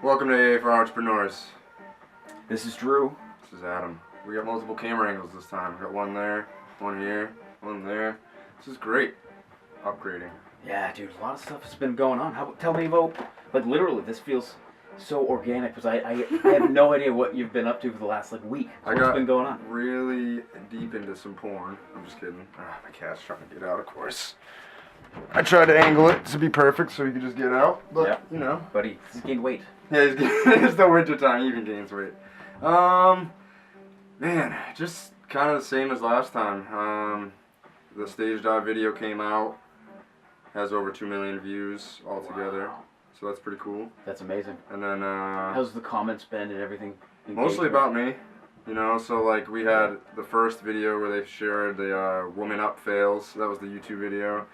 Welcome to AA for Entrepreneurs. This is Drew. This is Adam. We got multiple camera angles this time. We got one there, one here, one there. This is great. Upgrading. Yeah, dude, a lot of stuff has been going on. Tell me about, like, literally, this feels so organic because I have no idea what you've been up to for the last, week. What's been going on? Really deep into some porn. I'm just kidding. My cat's trying to get out, of course. I tried to angle it to be perfect so he could just get out, but, yep. you know. But he's gained weight. Yeah, it's the winter time. He even gains weight. Man, just kind of the same as last time. The stage dive video came out. Has over 2 million views altogether. Wow. So that's pretty cool. That's amazing. And then, how's the comments been and everything? Mostly about me. You know, so like we had the first video where they shared the woman up fails. That was the YouTube video.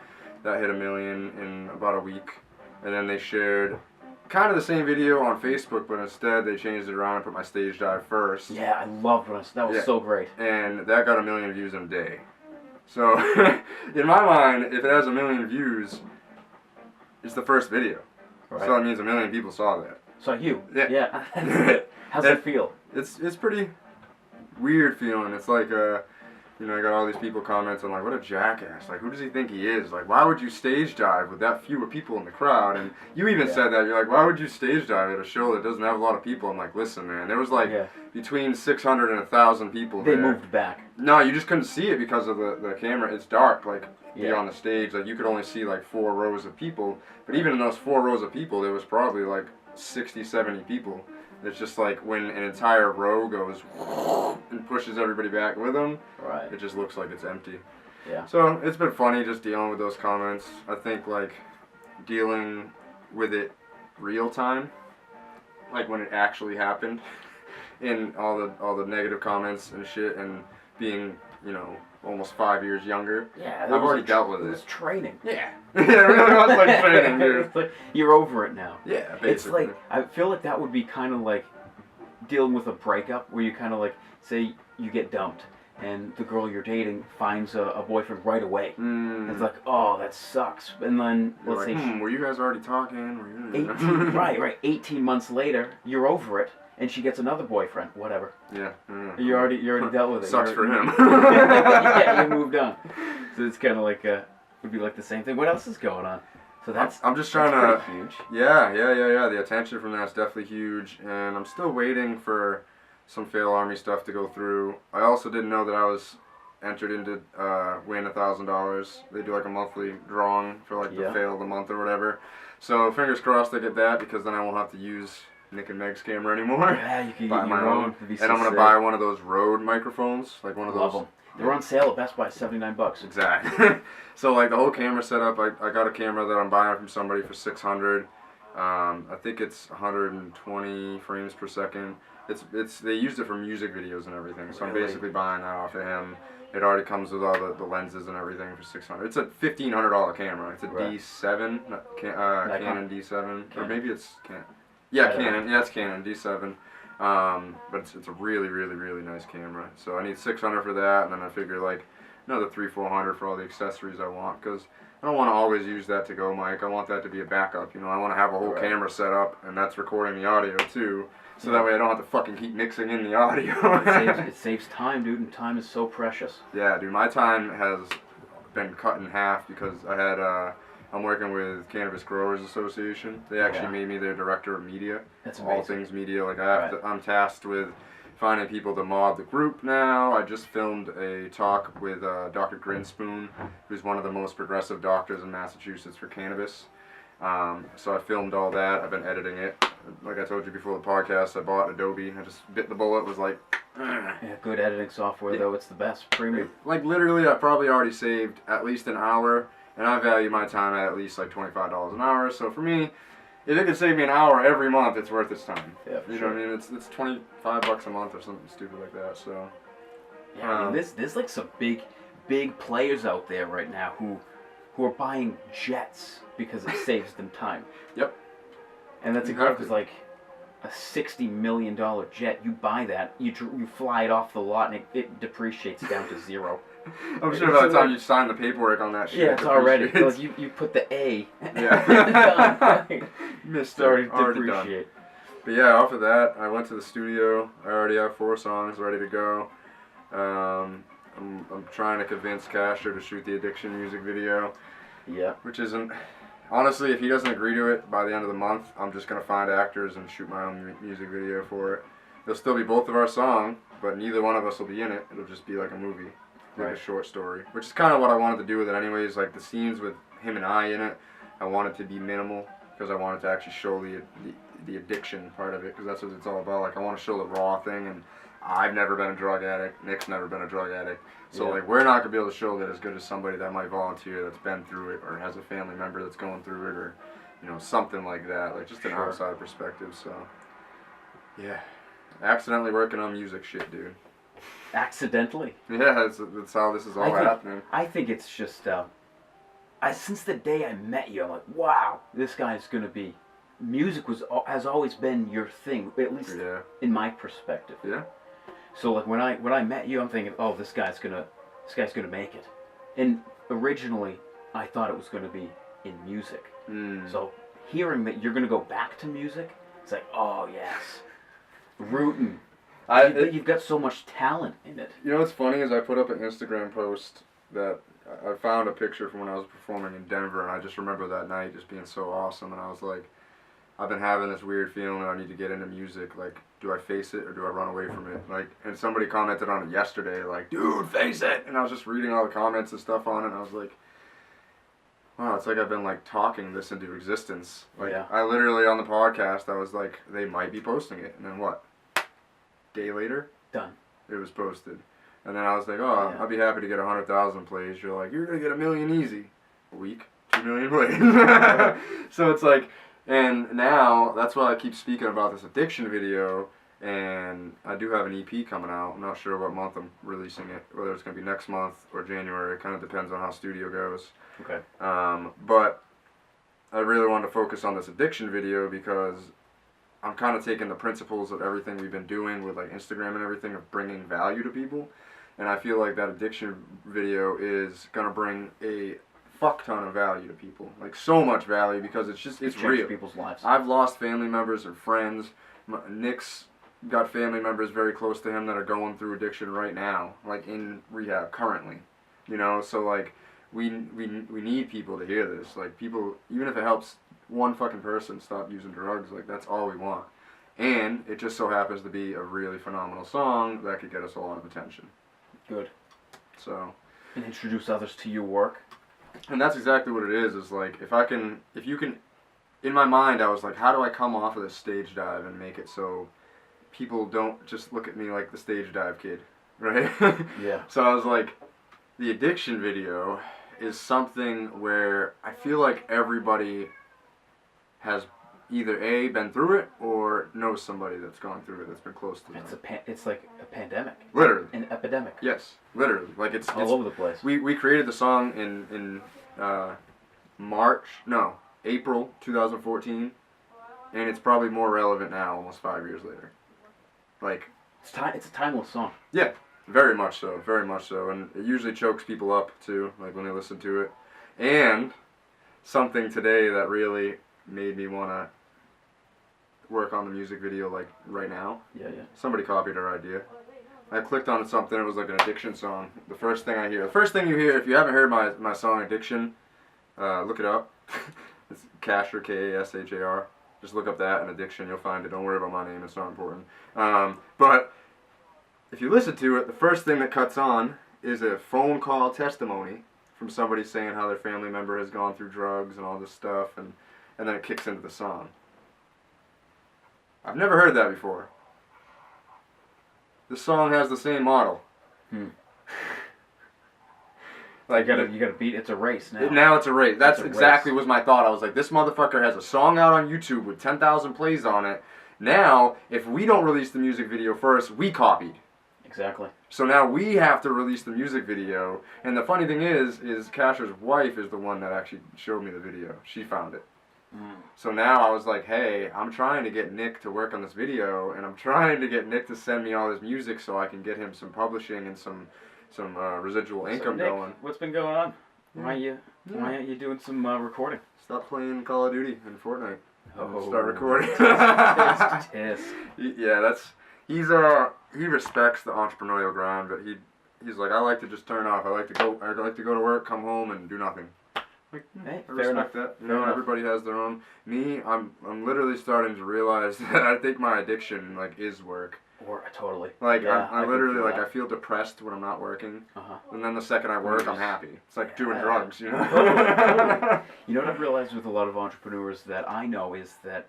That hit 1 million in about a week. And then they shared kind of the same video on Facebook, but instead they changed it around and put my stage dive first. Yeah, I loved it. That was so great. And that got 1 million views in a day. So, in my mind, if it has 1 million views, it's the first video. Right. So that means 1 million people saw that. Saw you? Yeah. How's it feel? It's pretty weird feeling. It's like, you know, I got all these people commenting like, what a jackass. Like, who does he think he is? Like, why would you stage dive with that fewer people in the crowd? And you even said that. You're like, why would you stage dive at a show that doesn't have a lot of people? I'm like, listen, man, there was between 600 and 1,000 people there. They moved back. No, you just couldn't see it because of the camera. It's dark, on the stage. Like, you could only see, 4 rows of people. But even in those 4 rows of people, there was probably, 60, 70 people. It's just when an entire row goes and pushes everybody back with them, right. It just looks like it's empty. Yeah. So it's been funny just dealing with those comments. I think dealing with it real time, when it actually happened, and all the negative comments and shit, and being almost 5 years younger. Yeah, I've already dealt with it. It was training. Yeah. Yeah, it really was like training, dude. It's you're over it now. Yeah, basically. It's I feel like that would be kind of like dealing with a breakup, where you kind of say you get dumped, and the girl you're dating finds a boyfriend right away. It's like, oh, that sucks. And then, let's say... were you guys already talking? Were you... 18, right. 18 months later, you're over it. And she gets another boyfriend, whatever. Yeah. You already dealt with it. Sucks for him. Yeah, you moved on. So it's kind of would be the same thing. What else is going on? So I'm just trying to. Huge. Yeah. The attention from that's definitely huge, and I'm still waiting for some Fail Army stuff to go through. I also didn't know that I was entered into win $1,000. They do a monthly drawing for the fail of the month or whatever. So fingers crossed I get that, because then I won't have to use Nick and Meg's camera anymore. Yeah, you can buy get my your own. And I'm gonna buy one of those Rode microphones, one of Love those. Them. They're on sale at Best Buy, $79. Exactly. So the whole camera setup, I got a camera that I'm buying from somebody for $600. I think it's 120 frames per second. They used it for music videos and everything. So I'm basically buying that off of him. It already comes with all the lenses and everything for $600. It's a $1,500 camera. It's a D7, Canon D7, or maybe it's Canon. Yeah, Canon. Yeah, it's Canon D7. But it's a really, really, really nice camera. So I need $600 for that, and then I figure another $300-400 for all the accessories I want, because I don't want to always use that to go mic. I want that to be a backup. I want to have a whole camera set up, and that's recording the audio too. So that way I don't have to fucking keep mixing in the audio. It saves time, dude, and time is so precious. Yeah, dude, my time has been cut in half because I had I'm working with Cannabis Growers Association. They actually made me their director of media. That's amazing. All things media. I'm tasked with finding people to mod the group now. I just filmed a talk with Dr. Grinspoon, who's one of the most progressive doctors in Massachusetts for cannabis. So I filmed all that. I've been editing it. Like I told you before the podcast, I bought Adobe. I just bit the bullet. Was like, yeah, good editing software though. It's the best. Premium. Literally, I probably already saved at least an hour. And I value my time at least $25 an hour. So for me, if it can save me an hour every month, it's worth its time. Yeah, you know what I mean? It's $25 a month or something stupid like that. So yeah, I mean, there's some big players out there right now who are buying jets because it saves them time. Yep. And that's exactly like a $60 million jet. You buy that, you fly it off the lot, and it depreciates down to zero. I'm sure by the time you sign the paperwork on that shit, yeah, it's already. You put the A. Yeah. Missed already depreciate. But yeah, off of that, I went to the studio. I already have 4 songs ready to go. I'm trying to convince Casher to shoot the Addiction music video, Yeah. which isn't. Honestly, if he doesn't agree to it by the end of the month, I'm just gonna find actors and shoot my own music video for it. It'll still be both of our song, but neither one of us will be in it. It'll just be like a movie, like Right. a short story, which is kind of what I wanted to do with it anyways. Like the scenes with him and I in it, I wanted to be minimal because I wanted to actually show the addiction part of it, because that's what it's all about. Like I want to show the raw thing, and I've never been a drug addict. Nick's never been a drug addict. So Yeah. like we're not gonna be able to show that as good as somebody that might volunteer, that's been through it, or has a family member that's going through it, or something like that. Like just an Sure. outside perspective. So yeah, accidentally working on music shit, dude. Accidentally. Yeah, that's how this is all happening. I think it's just, since the day I met you, I'm like, wow, this guy's gonna be. Music has always been your thing, at least Yeah. in my perspective. Yeah. So like when I met you, I'm thinking, oh, this guy's gonna make it. And originally, I thought it was gonna be in music. Mm. So hearing that you're gonna go back to music, it's like, oh yes, rooting. You've got so much talent in it. You know what's funny is I put up an Instagram post that I found a picture from when I was performing in Denver, and I just remember that night just being so awesome, and I was like, I've been having this weird feeling that I need to get into music. Like, do I face it or do I run away from it? Like, and somebody commented on it yesterday, like, dude, face it! And I was just reading all the comments and stuff on it, and I was like, wow, it's like I've been like talking this into existence. Like, Yeah. I literally on the podcast, I was like, they might be posting it, and then what? Day later, Done. it was posted. And then I was like, oh, Yeah. I'll be happy to get 100,000 plays. You're like, you're going to get 1 million easy. A week, 2 million plays. So it's like, and now that's why I keep speaking about this addiction video. And I do have an EP coming out. I'm not sure what month I'm releasing it, whether it's going to be next month or January. It kind of depends on how studio goes. Okay. But I really wanted to focus on this addiction video because I'm kind of taking the principles of everything we've been doing with like Instagram and everything of bringing value to people, and I feel like that addiction video is gonna bring a fuck ton of value to people, like so much value, because it's Change real. people's lives. I've lost family members and friends. Nick's got family members very close to him that are going through addiction right now, like in rehab currently. So like we need people to hear this. Like people, even if it helps one fucking person stop using drugs, like that's all we want. And it just so happens to be a really phenomenal song that could get us a lot of attention. Good. So. And introduce others to your work. And that's exactly what it is like, if you can, in my mind I was like, how do I come off of this stage dive and make it so people don't just look at me like the stage dive kid, right? Yeah. So I was like, the addiction video is something where I feel like everybody has either A, been through it, or knows somebody that's gone through it that's been close to them. It's like a pandemic. Literally. An epidemic. Yes, literally. Like it's All over the place. We created the song in April 2014, and it's probably more relevant now, almost 5 years later. Like It's a timeless song. yeah, very much so, and it usually chokes people up too, like when they listen to it. And something today that really made me want to work on the music video like right now. Yeah. Somebody copied our idea. I clicked on something, it was like an addiction song. The first thing you hear, if you haven't heard my song Addiction, look it up. It's Kashar, K-A-S-H-A-R. Just look up that and Addiction, you'll find it. Don't worry about my name, it's not important. But if you listen to it, the first thing that cuts on is a phone call testimony from somebody saying how their family member has gone through drugs and all this stuff, and then it kicks into the song. I've never heard that before. This song has the same model. Like you gotta beat. It's a race now. Now it's a race. That's It's a exactly race. was my thought. I was like, this motherfucker has a song out on YouTube with 10,000 plays on it. Now, if we don't release the music video first, we copied. Exactly. So now we have to release the music video. And the funny thing is Kashar's wife is the one that actually showed me the video. She found it. So now I was like, hey, I'm trying to get Nick to work on this video, and I'm trying to get Nick to send me all his music so I can get him some publishing and some residual income Nick, going. what's been going on? Why aren't you doing some recording? Stop playing Call of Duty and Fortnite. and start recording. Tisk. Yeah, he respects the entrepreneurial grind, but he's like, I like to just turn off. I like to go to work, come home, and do nothing. Like, Hey, I fair enough. respect that. You Fair know, enough. everybody has their own. Me, I'm literally starting to realize that I think my addiction like is work. Or totally. Like Yeah, I can literally feel like that. I feel depressed when I'm not working, Uh-huh. and then the second I work, I'm happy. It's like doing Yeah. drugs, you know. Totally. You know what I've realized with a lot of entrepreneurs that I know is that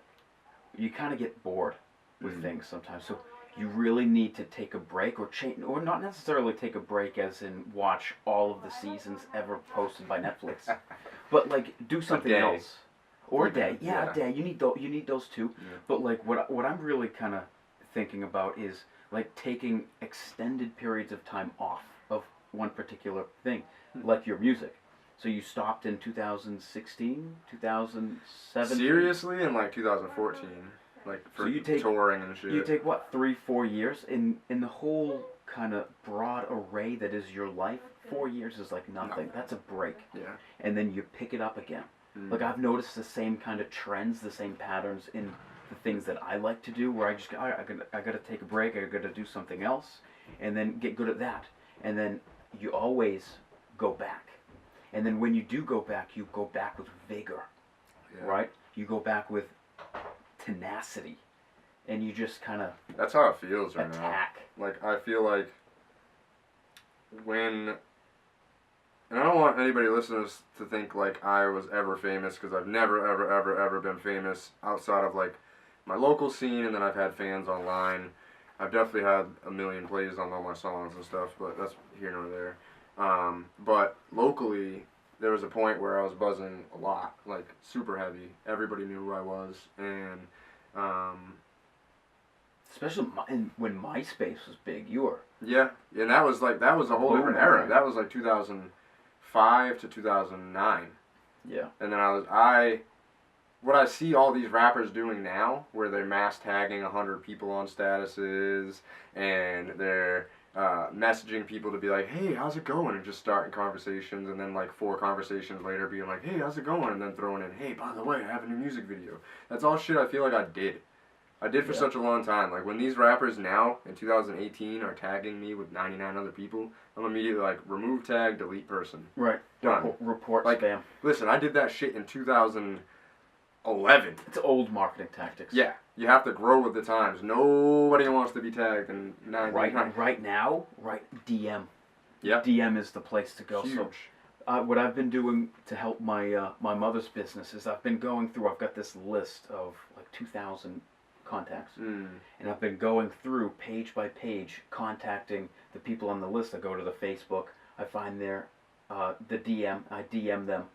you kind of get bored with things sometimes. So you really need to take a break or change, or not necessarily take a break as in watch all of the seasons ever posted by Netflix, but like do something day. else. Or a day, Yeah. a day. You need those too. Yeah. But like what I'm really kind of thinking about is like taking extended periods of time off of one particular thing, like your music. So you stopped in 2016, 2017. Seriously, in like 2014, like for So you take- touring and shit. You take what 3-4 years in the whole kind of broad array that is your life. 4 years is like nothing. That's a break, Yeah. and then you pick it up again. Like I've noticed the same kind of trends, the same patterns in the things that I like to do, where I just go, I gotta take a break, I gotta do something else, and then get good at that, and then you always go back, and then when you do go back, you go back with vigor, Yeah. right? You go back with tenacity, and you just kind of That's how it feels right now. attack. Like I feel like when, and I don't want anybody listening to think like I was ever famous, because I've never ever been famous outside of like my local scene, and then I've had fans online. I've definitely had a million plays on all my songs and stuff, but that's here nor there. But locally, there was a point where I was buzzing a lot, like super heavy. Everybody knew who I was, and Especially when MySpace was big, you were. yeah, and that was a whole different Boom. era. That was like 2005 to 2009. Yeah. And then what I see all these rappers doing now, where they're mass tagging 100 people on statuses, and they're messaging people to be like, hey, how's it going? And just starting conversations, and then like 4 conversations later being like, hey, how's it going? And then throwing in, hey, by the way, I have a new music video. That's all shit I feel like I did. I did for Yeah. such a long time. Like when these rappers now in 2018 are tagging me with 99 other people, I'm immediately like, remove tag, delete person. Right. Done. Report Like- spam. Listen, I did that shit in 2011. It's old marketing tactics. Yeah, you have to grow with the times. Nobody wants to be tagged in 99. Right now, DM. Yeah. DM is the place to go. Huge. So, what I've been doing to help my my mother's business is I've been going through. I've got this list of like 2,000 contacts, and I've been going through page by page, contacting the people on the list. I go to the Facebook. I find their the DM. I DM them,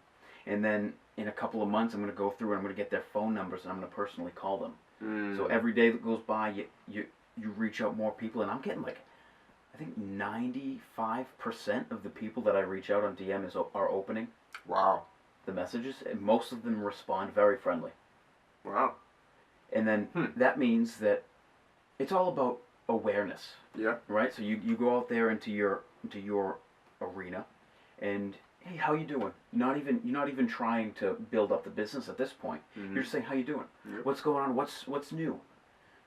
and then in a couple of months, I'm going to go through and I'm going to get their phone numbers and I'm going to personally call them. So every day that goes by, you reach out more people, and I'm getting like, I think 95% of the people that I reach out on DM are opening Wow. the messages, and most of them respond very friendly. Wow. And then that means that it's all about awareness, Yeah. right? So you go out there into your arena, and hey, how you doing? You're not even trying to build up the business at this point. You're just saying, how you doing? Yep. What's going on? What's new?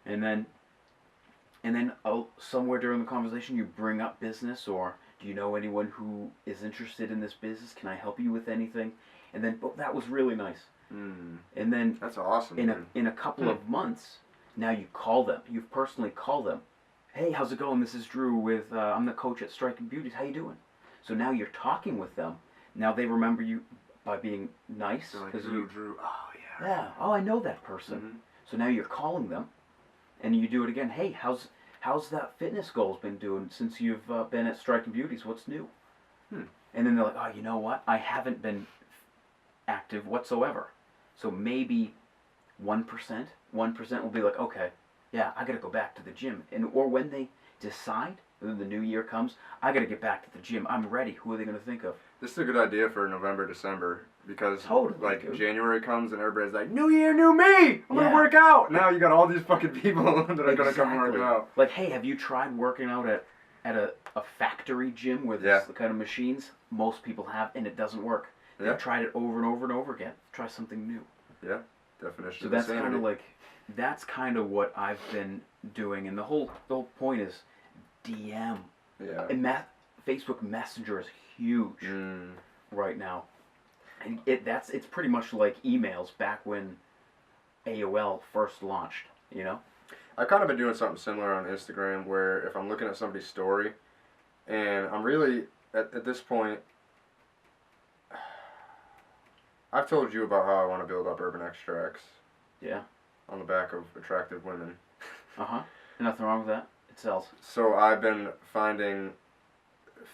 And then somewhere during the conversation you bring up business, or do you know anyone who is interested in this business? Can I help you with anything? And then, oh, that was really nice. And then That's awesome. in a couple of months, now you call them. You've personally called them. Hey, how's it going? This is Drew with I'm the coach at Striking Beauties. How you doing? So now you're talking with them. Now they remember you by being nice, Like, because Drew. Oh yeah. yeah. Oh, I know that person. So now you're calling them, and you do it again. Hey, how's that fitness goals been doing since you've been at Striking Beauties? What's new? And then they're like, oh, you know what? I haven't been active whatsoever. So maybe 1% will be like, okay, yeah, I gotta go back to the gym. Or when they decide, when the new year comes, I gotta get back to the gym. I'm ready. Who are they gonna think of? This is a good idea for November, December, because Totally, like dude. January comes and everybody's like, New Year, new me. I'm Yeah. gonna work out. Now you got all these fucking people that are gonna come work Exactly. out. Like, hey, have you tried working out at a factory gym with this kind of machines? Most people have, and it doesn't work. They've Yeah. tried it over and over and over again. Try something new. Yeah. definition So of that's insanity. kind of like, that's kind of what I've been doing, and the whole point is DM. Yeah. And Facebook Messenger is huge right now, and it's pretty much like emails back when AOL first launched. You know. I've kind of been doing something similar on Instagram where if I'm looking at somebody's story and I'm really, at this point, I've told you about how I want to build up Urban Extracts. Yeah. On the back of attractive women. Nothing wrong with that. It sells. So I've been finding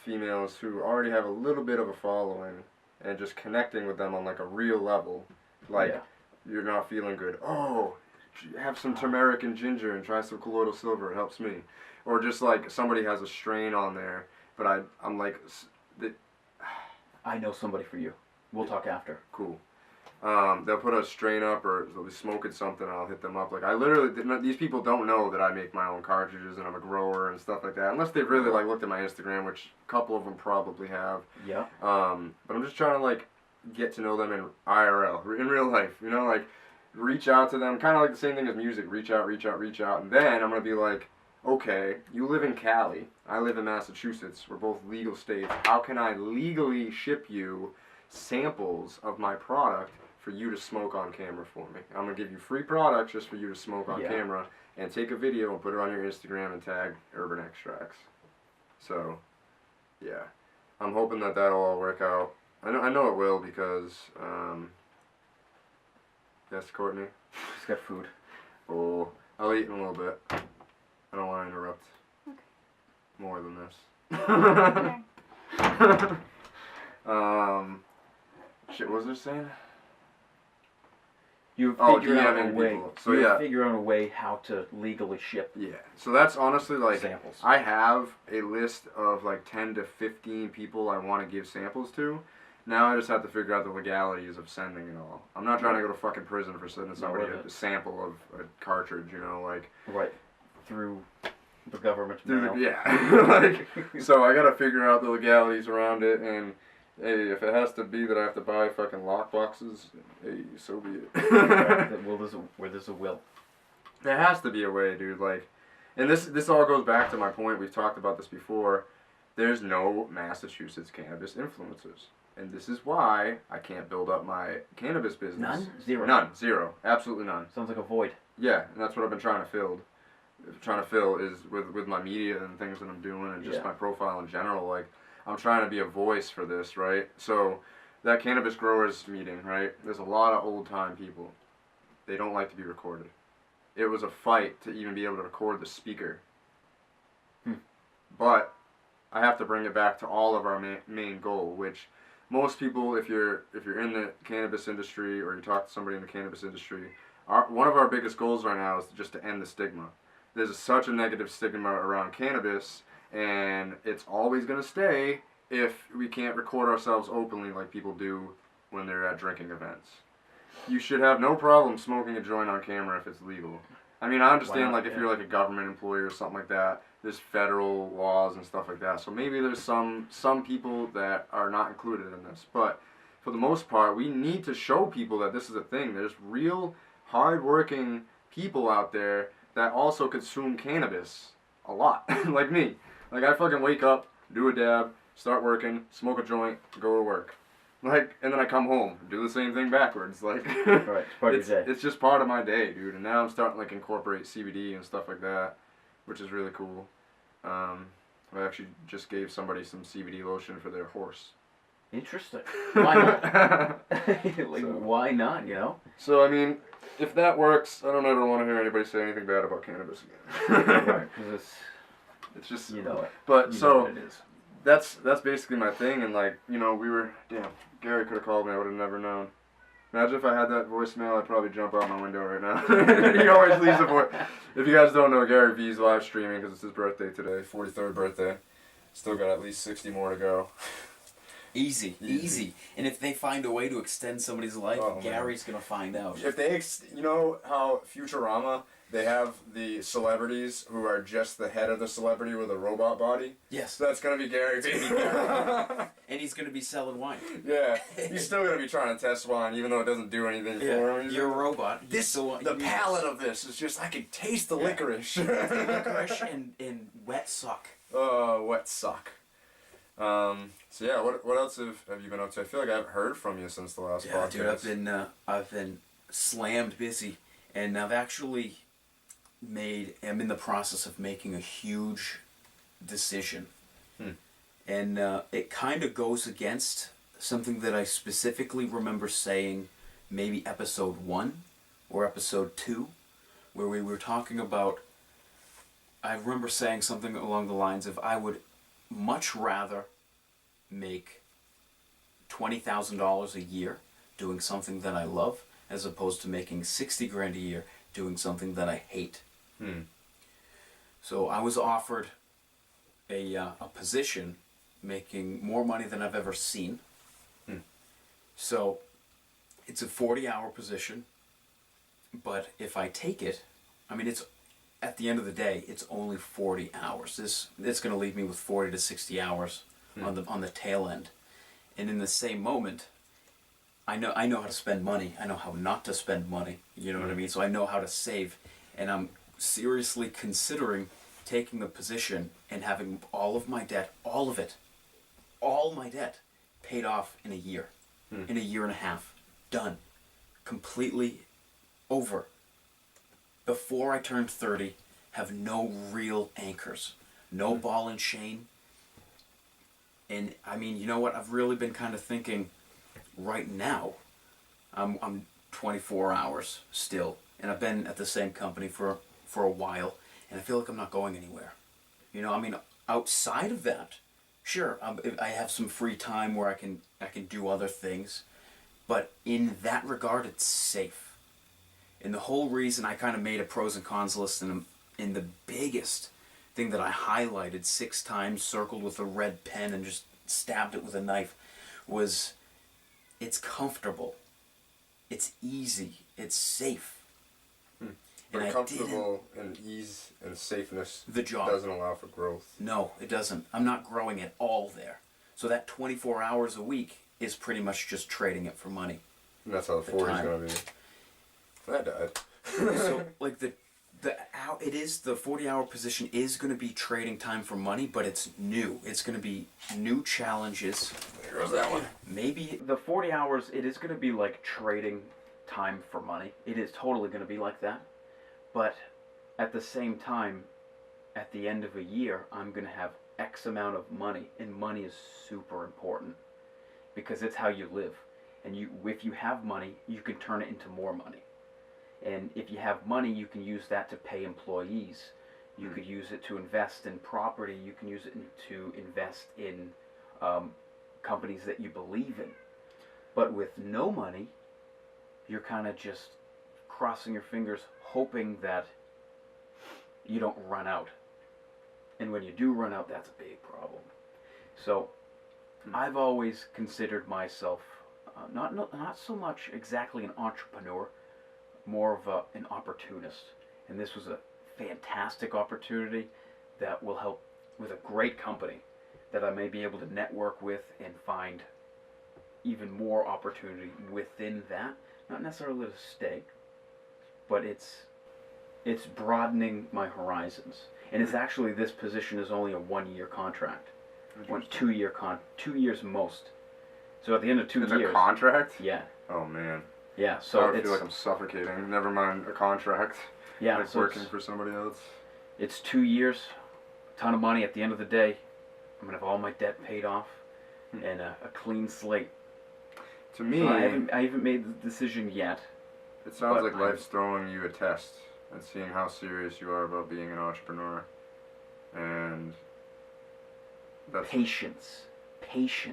females who already have a little bit of a following and just connecting with them on like a real level. Like, you're not feeling good. Oh, have some turmeric and ginger and try some colloidal silver. It helps me. Or just like somebody has a strain on there, but I'm like, I know somebody for you. We'll talk after. Cool. They'll put a strain up or they'll be smoking something and I'll hit them up. Like, I literally, these people don't know that I make my own cartridges and I'm a grower and stuff like that. Unless they've really, like, looked at my Instagram, which a couple of them probably have. Yeah. But I'm just trying to, like, get to know them in IRL, in real life. You know, like, reach out to them. Kind of like the same thing as music. Reach out. And then I'm going to be like, okay, you live in Cali. I live in Massachusetts. We're both legal states. How can I legally ship you samples of my product for you to smoke on camera for me? I'm going to give you free products just for you to smoke on camera and take a video and put it on your Instagram and tag Urban Extracts. So, yeah. I'm hoping that that'll all work out. I know it will because, yes, Courtney? She's got food. Oh, I'll eat in a little bit. I don't want to interrupt more than this. Shit, what was I saying? You figure out a DMing way. people. So you figure out a way how to legally ship. Yeah. So that's honestly like samples. I have a list of like 10 to 15 people I want to give samples to. Now I just have to figure out the legalities of sending it all. I'm not trying to go to fucking prison for sending somebody a sample of a cartridge, you know, like. Right. Through the government mail. Like, so I gotta figure out the legalities around it, and hey, if it has to be that I have to buy fucking lock boxes, hey, so be it. Right. Where there's a will. There has to be a way, dude. Like, and this all goes back to my point. We've talked about this before. There's no Massachusetts cannabis influencers, and this is why I can't build up my cannabis business. None? Zero? None. Zero. Absolutely none. Sounds like a void. Yeah, and that's what I've been trying to fill is with my media and things that I'm doing and just my profile in general. Like, I'm trying to be a voice for this, right? So that cannabis growers meeting, right? There's a lot of old time people. They don't like to be recorded. It was a fight to even be able to record the speaker. But I have to bring it back to all of our main goal, which most people, if you're in the cannabis industry or you talk to somebody in the cannabis industry, one of our biggest goals right now is just to end the stigma. There's such a negative stigma around cannabis, and it's always going to stay if we can't record ourselves openly like people do when they're at drinking events. You should have no problem smoking a joint on camera if it's legal. I mean, I understand, like, if you're, like, a government employee or something like that, there's federal laws and stuff like that. So maybe there's some people that are not included in this. But for the most part, we need to show people that this is a thing. There's real hard-working people out there that also consume cannabis a lot, like me. Like, I fucking wake up, do a dab, start working, smoke a joint, go to work. Like, and then I come home, do the same thing backwards. Like, right, it's part of your day. It's just part of my day, dude. And now I'm starting to, like, incorporate CBD and stuff like that, which is really cool. I actually just gave somebody some CBD lotion for their horse. Interesting. Why not? Like, why not, you know? So, I mean, if that works, I don't ever want to hear anybody say anything bad about cannabis again. Right, because it's just, you know it. But, you so, know what it is. That's basically my thing, and, like, you know, Gary could have called me, I would have never known. Imagine if I had that voicemail, I'd probably jump out my window right now. He always leaves a voice. If you guys don't know, Gary V's live streaming because it's his birthday today, 43rd birthday. Still got at least 60 more to go. Easy. And if they find a way to extend somebody's life, Gary's going to find out. If they, you know how Futurama, they have the celebrities who are just the head of the celebrity with a robot body. Yes. So that's gonna be Gary Vee. And he's gonna be selling wine. Yeah, he's still gonna be trying to test wine, even though it doesn't do anything for him. You're a robot. The palate of this is just, I can taste the licorice. Licorice and wet sock. Oh, wet sock. So yeah, what else have you been up to? I feel like I haven't heard from you since the last podcast. Dude, I've been slammed busy, and I've actually I'm in the process of making a huge decision. And it kind of goes against something that I specifically remember saying maybe episode 1 or episode 2, where we were talking about, I remember saying something along the lines of, I would much rather make $20,000 a year doing something that I love, as opposed to making $60,000 a year doing something that I hate. So I was offered a position making more money than I've ever seen. So it's a 40-hour position, but if I take it, I mean, it's at the end of the day, it's only 40 hours. It's going to leave me with 40 to 60 hours on the tail end. And in the same moment, I know how to spend money. I know how not to spend money. You know what I mean? So I know how to save. And I'm seriously considering taking the position and having all of my debt, all of it, all my debt, paid off in a year, in a year and a half. Done. Completely over. Before I turn 30, have no real anchors. No ball and chain. And I mean, you know what? I've really been kind of thinking right now, I'm 24 hours still, and I've been at the same company for a while, and I feel like I'm not going anywhere. You know, I mean, outside of that, sure, I have some free time where I can do other things, but in that regard, it's safe. And the whole reason I kind of made a pros and cons list, and in the biggest thing that I highlighted 6 times, circled with a red pen, and just stabbed it with a knife, was it's comfortable, it's easy, it's safe. But comfortable and ease and safeness the job doesn't allow for growth. No, it doesn't. I'm not growing at all there. So that 24 hours a week is pretty much just trading it for money. And that's how the 40 is going to be. I died. So like the 40-hour position is going to be trading time for money, but it's new. It's going to be new challenges. There goes that one. Maybe The 40 hours, it is going to be like trading time for money. It is totally going to be like that. But at the same time, at the end of a year, I'm going to have X amount of money. And money is super important because it's how you live. And if you have money, you can turn it into more money. And if you have money, you can use that to pay employees. You could use it to invest in property. You can use it to invest in companies that you believe in. But with no money, you're kind of just crossing your fingers, hoping that you don't run out. And when you do run out, that's a big problem. So I've always considered myself not so much exactly an entrepreneur, more of an opportunist. And this was a fantastic opportunity that will help with a great company that I may be able to network with and find even more opportunity within that. Not necessarily to stay, but it's broadening my horizons. And it's actually, this position is only a 1-year contract. 2 years most. So at the end of 2 years. It's a contract? Yeah. Oh man. Yeah, so I feel like I'm suffocating. Never mind a contract. Yeah, like so working for somebody else. It's 2 years, a ton of money. At the end of the day, I'm gonna have all my debt paid off and a clean slate. To me, So I haven't made the decision yet. it sounds like I'm- life's throwing you a test and seeing how serious you are about being an entrepreneur. And that's Patience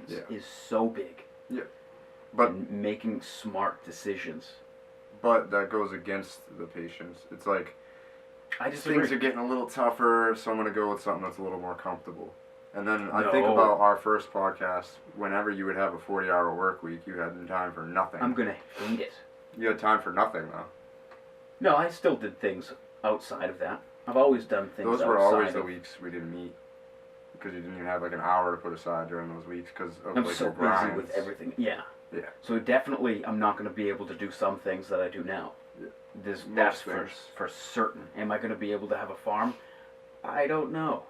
Yeah. is so big. but And making smart decisions. but that goes against the patience. It's like I just things are getting a little tougher, so I'm gonna go with something that's a little more comfortable. And then I think No. about our first podcast. Whenever you would have a 40-hour work week, you had time for nothing. I'm gonna hate it. You had time for nothing though. No, I still did things outside of that. I've always done things Those outside were always the of- weeks we didn't meet. Because you didn't even have like an hour to put aside during those weeks because of I'm like so the busy grinds. with everything. Yeah. Yeah. So definitely, I'm not going to be able to do some things that I do now. Yeah. That's things. for certain. Am I going to be able to have a farm? I don't know.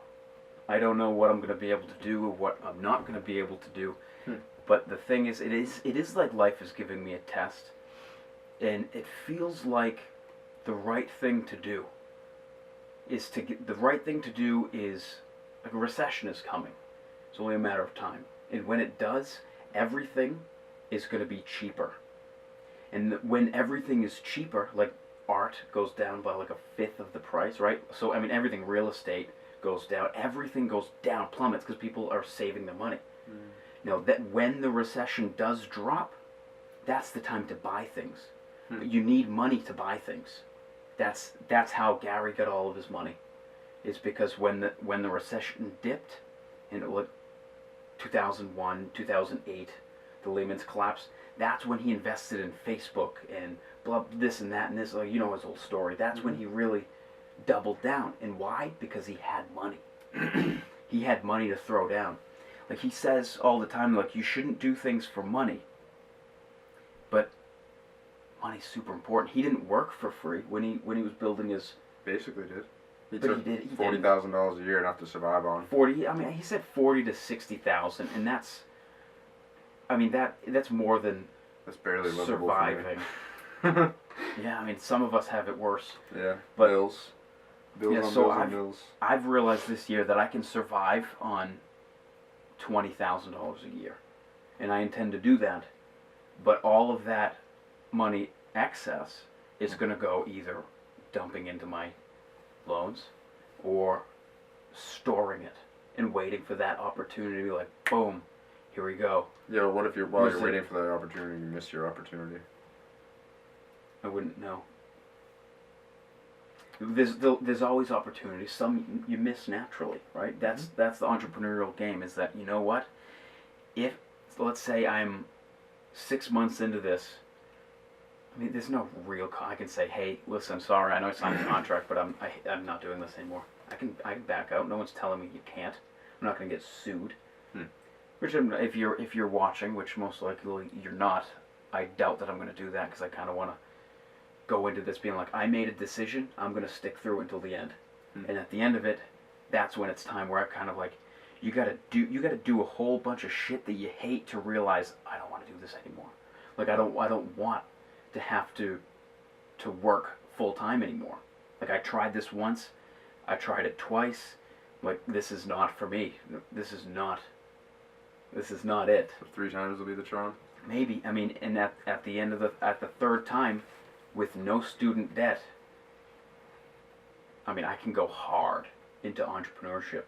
I don't know what I'm going to be able to do or what I'm not going to be able to do. But the thing is, it is like life is giving me a test, and it feels like the right thing to do is to get the right thing to do is like a recession is coming. It's only a matter of time, and when it does, everything is going to be cheaper. And when everything is cheaper, like art goes down by like a fifth of the price, right? So I mean, everything, real estate goes down, everything goes down, plummets because people are saving their money. Now that when the recession does drop, that's the time to buy things. But you need money to buy things. That's how Gary got all of his money. Is because when the recession dipped, and it was 2001, 2008, the Lehman's collapse. That's when he invested in Facebook and blah this and that and this. Like, you know his whole story. That's when he really doubled down. And why? Because he had money. He had money to throw down. Like he says all the time, like you shouldn't do things for money. But money's super important. He didn't work for free when he was building his. Basically did. He But took he did- he $40,000 a year enough to survive on. 40. I mean, he said 40 to 60,000, and that's. I mean that's more than That's barely livable surviving. for me. Yeah, I mean some of us have it worse. Yeah. But- bills. Bills Yeah, on so bills on I've- bills. I've realized this year that I can survive on $20,000 a year, and I intend to do that. But all of that money excess is going to go either dumping into my loans or storing it and waiting for that opportunity to be like, boom, here we go. Yeah, but what if while Who's you're the- waiting for that opportunity, you miss your opportunity? I wouldn't know. There's always opportunities. Some you miss naturally, right? That's the entrepreneurial game. Is that, you know what? If let's say I'm 6 months into this, I mean, there's no real. I can say, hey, listen, sorry, I know I signed a contract, but I'm not doing this anymore. I can back out. No one's telling me you can't. I'm not going to get sued. Which if you're watching, which most likely you're not, I doubt that I'm going to do that because I kind of want to go into this being like, I made a decision, I'm going to stick through until the end. And at the end of it, that's when it's time where I kind of like, you got to do a whole bunch of shit that you hate to realize I don't want to do this anymore. Like I don't want to have to work full time anymore. Like I tried this once, I tried it twice. Like this is not for me. This is not it. So 3 times will be the charm. Maybe. I mean, and at the end of the third time, with no student debt, I mean, I can go hard into entrepreneurship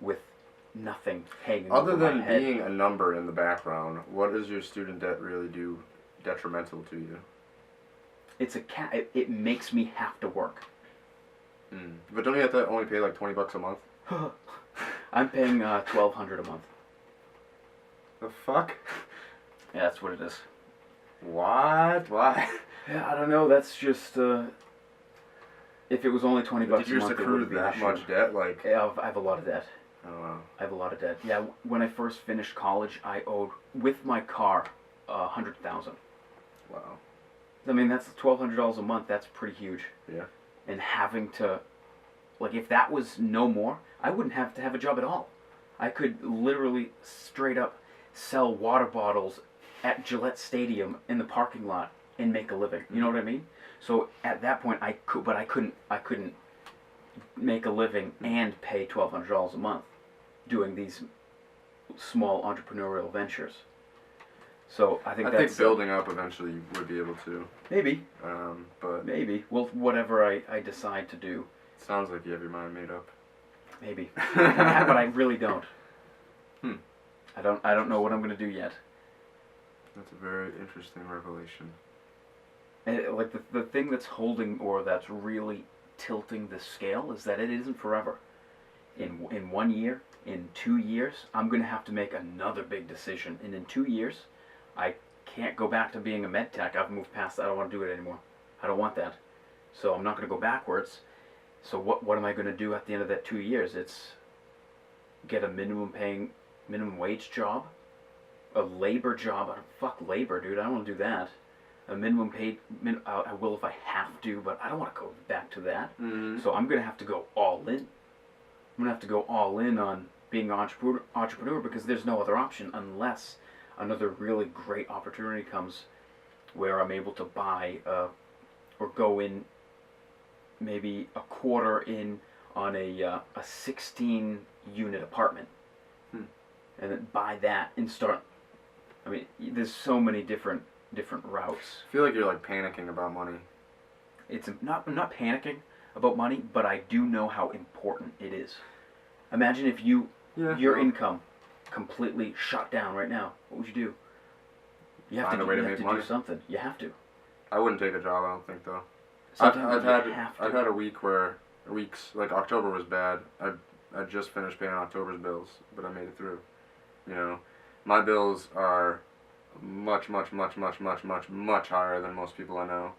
with nothing hanging Other over my than head. being a number in the background, what does your student debt really do detrimental to you? It's it makes me have to work. But don't you have to only pay like $20 a month? I'm paying $1,200 a month. The fuck? Yeah, that's what it is. What? Why? Yeah, I don't know. That's just if it was only $20 Did a you just month, it accrue wouldn't be an that issue. much debt? Like, Yeah, I have a lot of debt. oh wow. I have a lot of debt. Yeah, when I first finished college, I owed with my car $100,000. Wow. I mean, that's $1,200 a month. That's pretty huge. Yeah. And having to, like, if that was no more, I wouldn't have to have a job at all. I could literally straight up sell water bottles at Gillette Stadium in the parking lot and make a living. You know what I mean? So at that point, I could, but I couldn't make a living and pay $1,200 a month doing these small entrepreneurial ventures. So I think that's building up eventually you would be able to. maybe. But Maybe. Well, whatever I decide to do, it sounds like you have your mind made up. maybe. But I really don't. Hmm. I don't know what I'm gonna do yet. That's a very interesting revelation. And like the thing that's holding or that's really tilting the scale is that it isn't forever. In 1 year, in 2 years, I'm gonna have to make another big decision. And in 2 years, I can't go back to being a med tech. I've moved past that. I don't want to do it anymore. I don't want that. So I'm not gonna go backwards. So what am I going to do at the end of that 2 years? It's get a minimum wage job, a labor job. Fuck labor, dude. I don't want to do that. A minimum paid. I will if I have to, but I don't want to go back to that. Mm-hmm. So I'm gonna have to go all in. I'm gonna have to go all in on being an entrepreneur because there's no other option unless another really great opportunity comes where I'm able to buy or go in maybe a quarter in on a 16 unit apartment and then buy that and start. I mean, there's so many different routes. I feel like you're like panicking about money. I'm not panicking about money, but I do know how important it is. Imagine if your income completely shut down right now. What would you do? You have Find a way to make money. do something. You have to. I wouldn't take a job. I don't think though. Sometimes I've had weeks like October was bad. I just finished paying October's bills, but I made it through. You know, my bills are much higher than most people I know.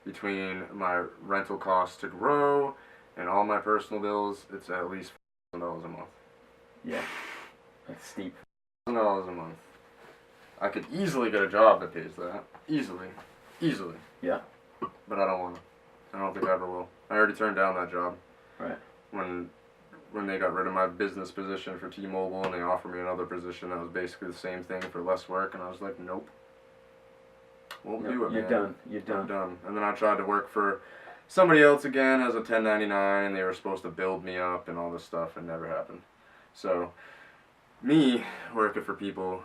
Between my rental costs to grow and all my personal bills, it's at least $1,000 a month. Yeah, that's steep. $1,000 a month. I could easily get a job that pays that. Easily. Yeah. But I don't want to. I don't think I ever will. I already turned down that job. Right. When they got rid of my business position for T-Mobile and they offered me another position that was basically the same thing for less work, and I was like, nope. Won't do it, man. You're done. I'm done. And then I tried to work for somebody else again as a 1099, and they were supposed to build me up and all this stuff, and never happened. So, me working for people,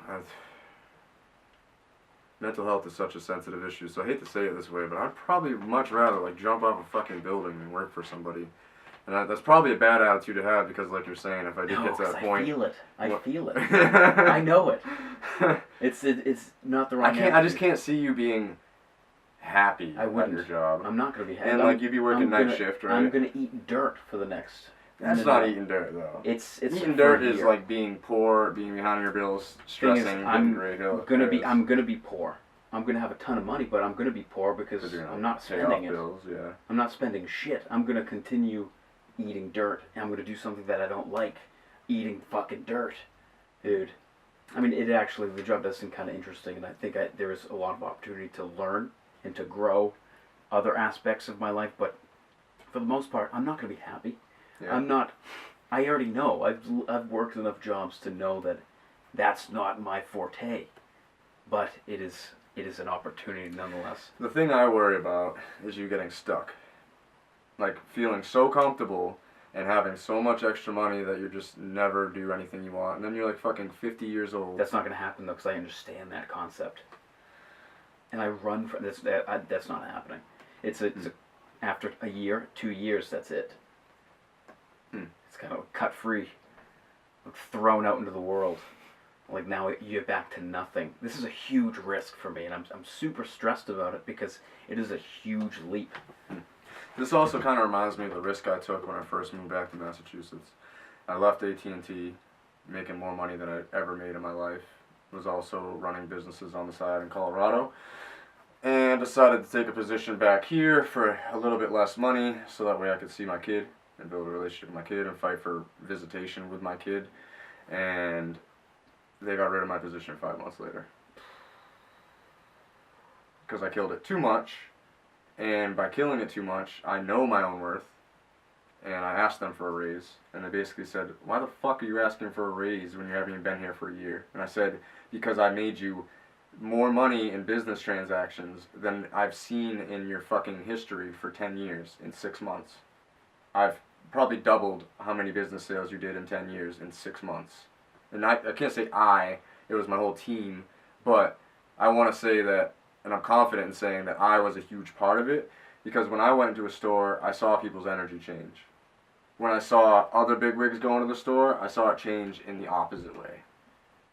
mental health is such a sensitive issue, so I hate to say it this way, but I'd probably much rather like jump off a fucking building than work for somebody. And that's probably a bad attitude to have because, like you're saying, if I did get to that point, I feel it. I know it. It's not the right. I just can't see you being happy at your job. I'm not gonna be happy. And like you'd be working night shift, right? I'm gonna eat dirt for the next. That's not eating dirt though. It's eating dirt is like being poor, being behind your bills, stressing. I'm gonna be poor. I'm gonna have a ton of money, but I'm gonna be poor because I'm not spending it. Bills, yeah. I'm not spending shit. I'm gonna continue eating dirt. And I'm gonna do something that I don't like, eating fucking dirt, dude. I mean, the job does seem kind of interesting, and I think there is a lot of opportunity to learn and to grow other aspects of my life. But for the most part, I'm not gonna be happy. Yeah. I'm not. I already know. I've worked enough jobs to know that that's not my forte, but it is an opportunity nonetheless. The thing I worry about is you getting stuck. Like feeling so comfortable and having so much extra money that you just never do anything you want. And then you're like fucking 50 years old. That's not going to happen though, because I understand that concept. And I run from this. That's not happening. After a year, 2 years, that's it. It's kind of cut free, thrown out into the world. Like now you're back to nothing. This is a huge risk for me, and I'm super stressed about it because it is a huge leap. This also kind of reminds me of the risk I took when I first moved back to Massachusetts. I left AT&T, making more money than I'd ever made in my life. Was also running businesses on the side in Colorado, and decided to take a position back here for a little bit less money, so that way I could see my kid and build a relationship with my kid and fight for visitation with my kid. And they got rid of my position 5 months later because I killed it too much. And by killing it too much, I know my own worth, and I asked them for a raise, and they basically said, why the fuck are you asking for a raise when you haven't even been here for a year? And I said, because I made you more money in business transactions than I've seen in your fucking history for 10 years in 6 months. I've probably doubled how many business sales you did in 10 years in 6 months. And I can't say it was my whole team, but I want to say that, and I'm confident in saying that I was a huge part of it, because when I went into a store, I saw people's energy change. When I saw other bigwigs go into the store, I saw it change in the opposite way.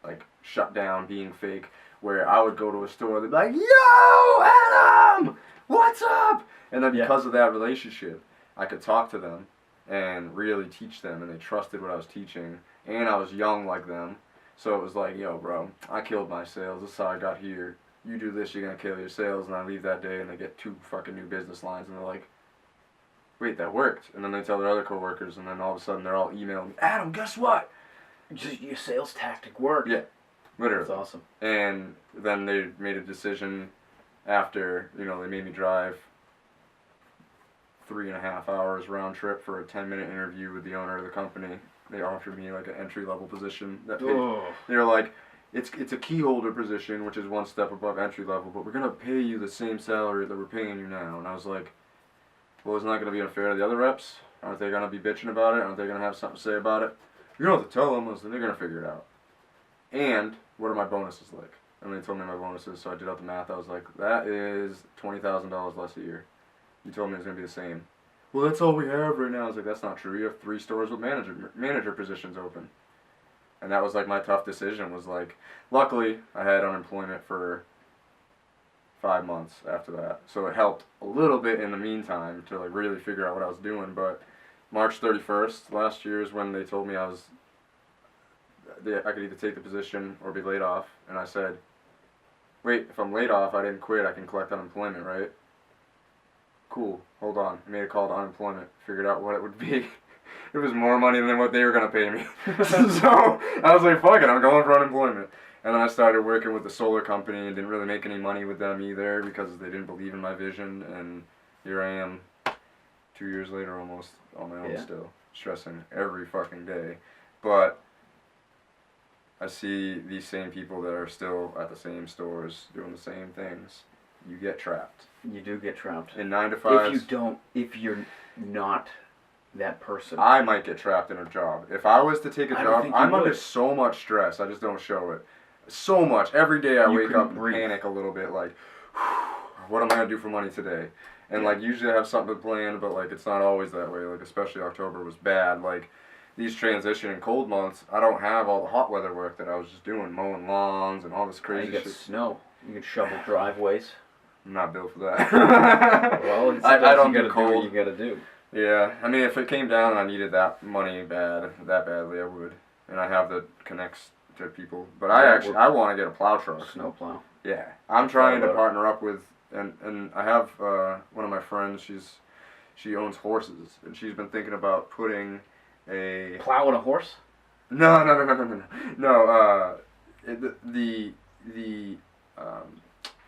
Like, shut down, being fake, where I would go to a store, they'd be like, yo, Adam, what's up? And then because of that relationship, I could talk to them and really teach them, and they trusted what I was teaching, and I was young like them, so it was like, yo, bro, I killed my sales, this is how I got here. You do this, you're gonna kill your sales, and I leave that day, and they get 2 fucking new business lines, and they're like, wait, that worked. And then they tell their other coworkers, and then all of a sudden they're all emailing me, Adam, guess what? Just your sales tactic worked. Yeah, literally. That's awesome. And then they made a decision after, they made me drive 3.5 hours round trip for a 10-minute interview with the owner of the company. They offered me like an entry-level position that paid, they were like, it's a key holder position, which is one step above entry level, but we're gonna pay you the same salary that we're paying you now. And I was like, well, isn't that gonna be unfair to the other reps? Aren't they gonna be bitching about it? Aren't they gonna have something to say about it? You don't have to tell them, listen, they're gonna figure it out. And what are my bonuses like? And they told me my bonuses, so I did out the math. I was like, that is $20,000 less a year. You told me it's gonna be the same. Well, that's all we have right now. I was like, that's not true. You have 3 stores with manager positions open. And that was like my tough decision, was like, luckily I had unemployment for 5 months after that. So it helped a little bit in the meantime to like really figure out what I was doing. But March 31st last year is when they told me I could either take the position or be laid off. And I said, wait, if I'm laid off, I didn't quit, I can collect unemployment, right? Cool, hold on. I made a call to unemployment, figured out what it would be. It was more money than what they were going to pay me. So I was like, fuck it, I'm going for unemployment. And then I started working with the solar company and didn't really make any money with them either because they didn't believe in my vision. And here I am 2 years later almost on my own still, stressing every fucking day. But I see these same people that are still at the same stores doing the same things. You get trapped. You do get trapped. In 9 to 5. If you're not that person. I might get trapped in a job. If I was to take a job, I'm under so much stress. I just don't show it. So much. Every day I wake up and panic a little bit, like, what am I going to do for money today? And, like, usually I have something planned, but, like, it's not always that way. Like, especially October was bad. Like, these transition and cold months, I don't have all the hot weather work that I was just doing, mowing lawns and all this crazy shit. You get snow. You can shovel driveways. I'm not built for that. Well, I don't do cold. Do what you gotta do. Yeah, I mean, if it came down and I needed that money that badly, I would. And I have the connects to people. But I want to get a plow truck. Snow plow. Yeah, I'm trying to partner up with, and I have one of my friends. She owns horses, and she's been thinking about putting a plow and a horse. No.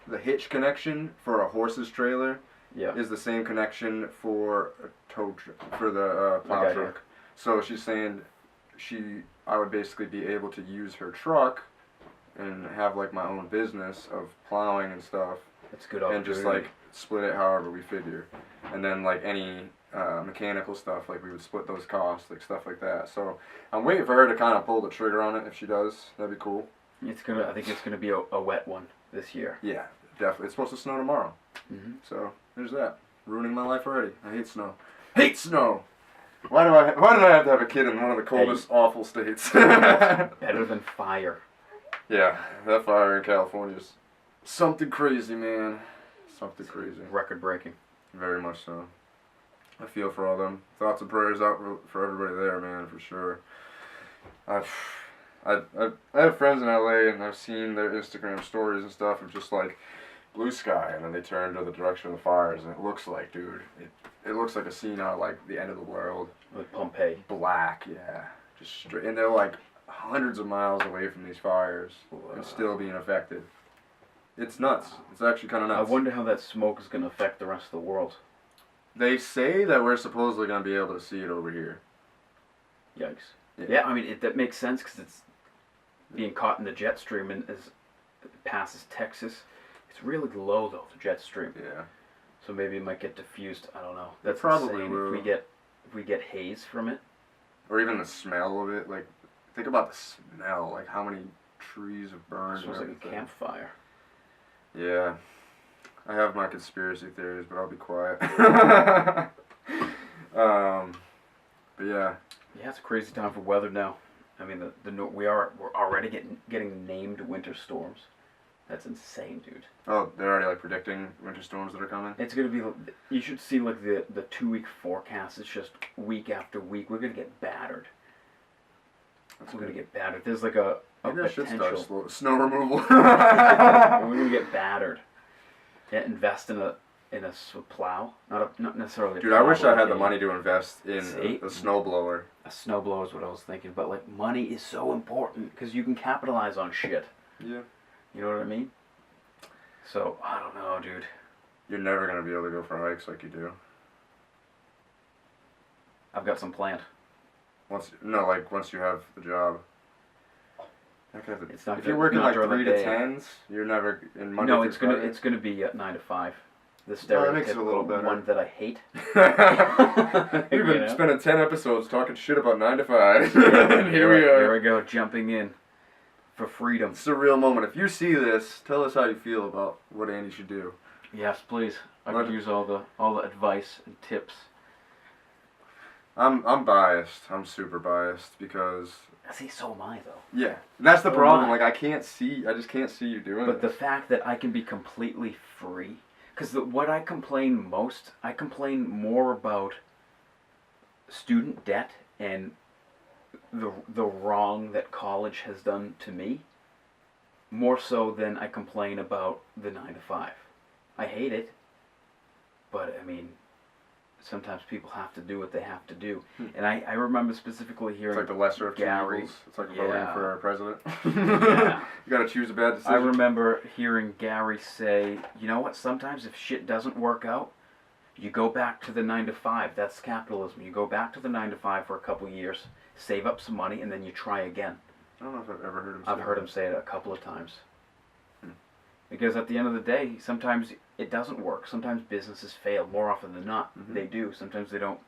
The hitch connection for a horse's trailer is the same connection for a for the plow truck. So she's saying I would basically be able to use her truck and have like my own business of plowing and stuff. That's good. And just like split it however we figure, and then like any mechanical stuff, like we would split those costs, like stuff like that. So I'm waiting for her to kind of pull the trigger on it. If she does, that'd be cool. I think it's gonna be a wet one this year. Yeah, definitely. It's supposed to snow tomorrow. Mm-hmm. So there's that. Ruining my life already. I hate snow. Hate snow. Why did I have to have a kid in one of the coldest, awful states? Better than fire. Yeah, that fire in California is something crazy, man. Something crazy. Record breaking. Very much so. I feel for all them. Thoughts and prayers out for everybody there, man, for sure. I have friends in LA, and I've seen their Instagram stories and stuff of just like blue sky, and then they turn to the direction of the fires, and it looks like, dude, it looks like a scene out of like the end of the world. Like Pompeii. Black, yeah, just straight, and they're like hundreds of miles away from these fires and still being affected. It's nuts. It's actually kind of nuts. I wonder how that smoke is going to affect the rest of the world. They say that we're supposedly going to be able to see it over here. Yikes. Yeah, I mean, that makes sense because it's being caught in the jet stream and as it passes Texas. It's really low, though, the jet stream. Yeah. So maybe it might get diffused. I don't know. That's probably insane. will. If we get haze from it. Or even the smell of it. Like, think about the smell. Like, how many trees have burned. It smells like a campfire. Yeah. I have my conspiracy theories, but I'll be quiet. But yeah. Yeah, it's a crazy time for weather now. I mean, we're already getting named winter storms. That's insane, dude. Oh, they're already like predicting winter storms that are coming? It's gonna be. You should see like the 2-week forecast. It's just week after week. We're gonna get battered. We're gonna get battered. There's like a maybe potential. I should start snow removal. We're gonna get battered. Yeah, invest in a plow, not necessarily. Dude, I plow, wish but I had like the money to invest in See? a snowblower. A snowblower is what I was thinking, but like money is so important because you can capitalize on shit. Yeah. You know what I mean? So I don't know, dude. You're never gonna be able to go for hikes like you do. I've got some planned. Once you have the job. It's not if good- you're working not like during the 3 to day. 10s, you're never in Monday No, through it's gonna Friday. it's gonna be 9 to 5. The Oh, that makes it a stereotypical little better. one that I hate. We've You been know? spending 10 episodes talking shit about 9 to 5. Yeah, and here we are. Here we go, jumping in for freedom. It's a real moment. If you see this, tell us how you feel about what Andy should do. Yes, please. I Let- could use all the advice and tips. I'm biased. I'm super biased because See, so am I though. yeah, that's the So problem. am I. Like I just can't see you doing But the this. fact that I can be completely free, because what I complain more about student debt and the wrong that college has done to me, more so than I complain about the 9 to 5. I hate it, but I mean, sometimes people have to do what they have to do. And I remember specifically It's hearing like the lesser of two Gary. evils. It's like voting Yeah. for our president. Yeah. You gotta choose a bad decision. I remember hearing Gary say, you know what, sometimes if shit doesn't work out, you go back to the 9 to 5. That's capitalism. You go back to the 9 to 5 for a couple years, save up some money, and then you try again. I don't know if I've ever heard him say I've heard that. him say it a couple of times. Because at the end of the day, sometimes it doesn't work. Sometimes businesses fail. More often than not, Mhm. they do. Sometimes they don't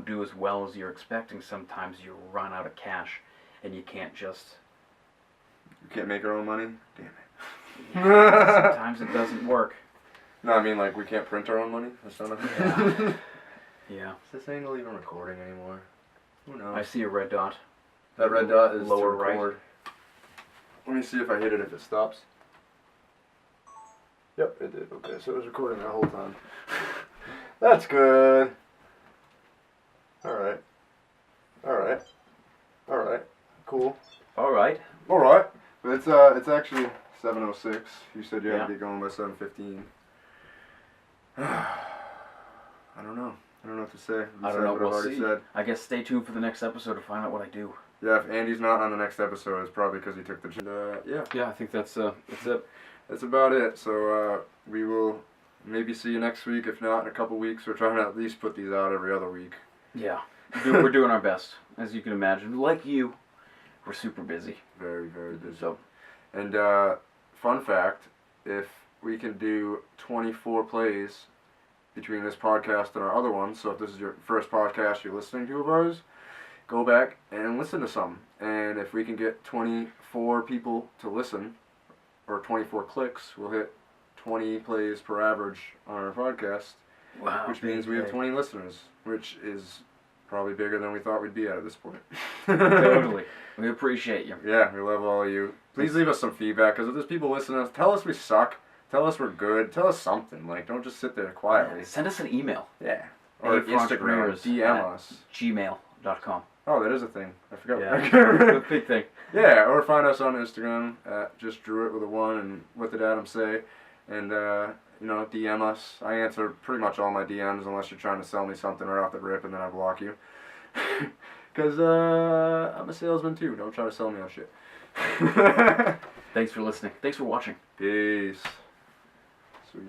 do as well as you're expecting. Sometimes you run out of cash, and you can't just. You can't make our own money? Damn it. Sometimes it doesn't work. No, I mean like we can't print our own money. That's not a Yeah. Yeah. Is this angle even recording anymore? Who knows? I see a red dot. That red dot is lower to right. record. Let me see if I hit it if it stops. Yep, it did. Okay, so it was recording that whole time. That's good. Alright. Alright. Alright. Cool. All right. Alright. But it's actually 7:06. You said you had Yeah. to get going by 7:15. I don't know. I don't know what to say. I don't know. What We'll I've already see. said. I guess stay tuned for the next episode to find out what I do. Yeah, if Andy's not on the next episode, it's probably because he took the. Yeah, Yeah, I think that's it. that's about it. So we will maybe see you next week. If not, in a couple weeks. We're trying to at least put these out every other week. Yeah, we're doing our best, as you can imagine. Like you, we're super busy. Very, very busy. So And fun fact, if we can do 24 plays between this podcast and our other ones, so if this is your first podcast you're listening to of ours, go back and listen to some. And if we can get 24 people to listen, or 24 clicks, we'll hit 20 plays per average on our podcast, wow, which means we have 20 listeners, which is probably bigger than we thought we'd be at this point. Totally, we appreciate you. Yeah, we love all of you. Please leave us some feedback, because if there's people listening to us, tell us we suck. Tell us we're good. Tell us something. Like, don't just sit there quietly. Send us an email. Yeah. Or Hey, for Instagram. entrepreneurs DM at us. gmail.com. Oh, that is a thing. I forgot. Yeah, big thing. Yeah, or find us on Instagram at just drew it with a 1 and what did Adam say. And, DM us. I answer pretty much all my DMs unless you're trying to sell me something right off the rip and then I block you. Because I'm a salesman too. Don't try to sell me on shit. Thanks for listening. Thanks for watching. Peace. Sweet.